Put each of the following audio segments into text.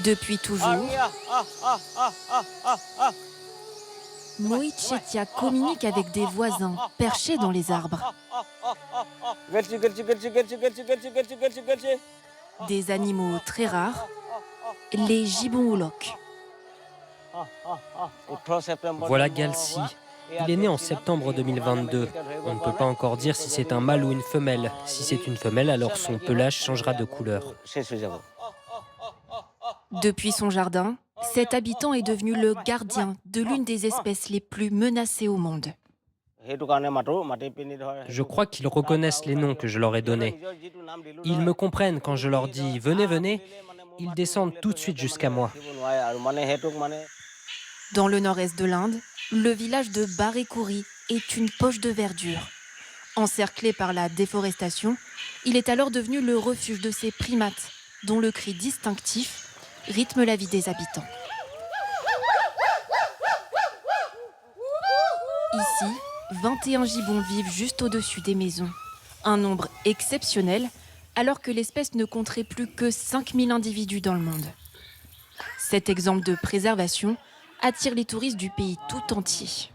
Depuis toujours, Moït Chetia communique avec des voisins perchés dans les arbres. Des animaux très rares, les gibbons houloks. Voilà Galsi. Il est né en septembre 2022. On ne peut pas encore dire si c'est un mâle ou une femelle. Si c'est une femelle, alors son pelage changera de couleur. Depuis son jardin, cet habitant est devenu le gardien de l'une des espèces les plus menacées au monde. Je crois qu'ils reconnaissent les noms que je leur ai donnés. Ils me comprennent quand je leur dis « venez, venez », ils descendent tout de suite jusqu'à moi. Dans le nord-est de l'Inde, le village de Barékouri est une poche de verdure. Encerclé par la déforestation, il est alors devenu le refuge de ces primates, dont le cri distinctif rythme la vie des habitants. Ici, 21 gibbons vivent juste au-dessus des maisons. Un nombre exceptionnel, alors que l'espèce ne compterait plus que 5000 individus dans le monde. Cet exemple de préservation attire les touristes du pays tout entier.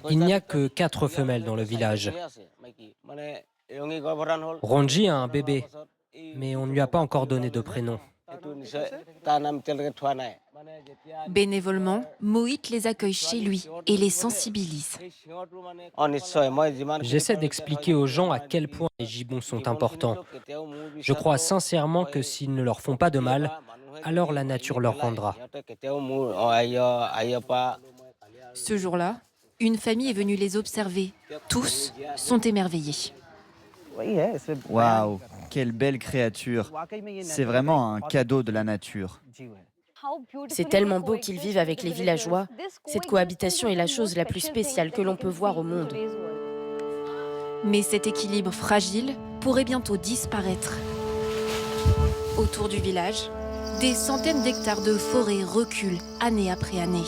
Il n'y a que 4 femelles dans le village. Ronji a un bébé, mais on ne lui a pas encore donné de prénom. Bénévolement, Moït les accueille chez lui et les sensibilise. J'essaie d'expliquer aux gens à quel point les gibbons sont importants. Je crois sincèrement que s'ils ne leur font pas de mal, alors la nature leur rendra. Ce jour-là, une famille est venue les observer. Tous sont émerveillés. Waouh, quelle belle créature. C'est vraiment un cadeau de la nature. C'est tellement beau qu'ils vivent avec les villageois. Cette cohabitation est la chose la plus spéciale que l'on peut voir au monde. Mais cet équilibre fragile pourrait bientôt disparaître. Autour du village, des centaines d'hectares de forêt reculent année après année.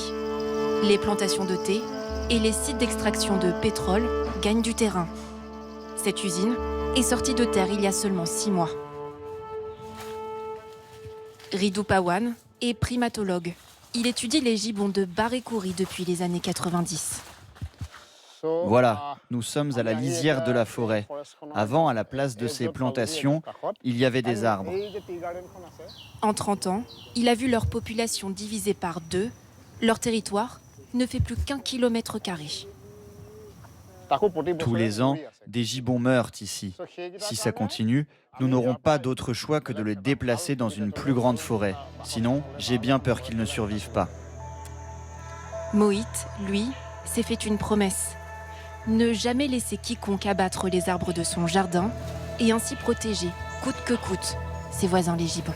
Les plantations de thé et les sites d'extraction de pétrole gagnent du terrain. Cette usine est sortie de terre il y a seulement 6 mois. Ridu Pawan est primatologue. Il étudie les gibbons de Barékouri depuis les années 90. Voilà, nous sommes à la lisière de la forêt. Avant, à la place de ces plantations, il y avait des arbres. En 30 ans, il a vu leur population divisée par 2. Leur territoire ne fait plus qu'1 km². Tous les ans, des gibbons meurent ici. Si ça continue, nous n'aurons pas d'autre choix que de les déplacer dans une plus grande forêt. Sinon, j'ai bien peur qu'ils ne survivent pas. Moït, lui, s'est fait une promesse. Ne jamais laisser quiconque abattre les arbres de son jardin et ainsi protéger, coûte que coûte, ses voisins les gibbons.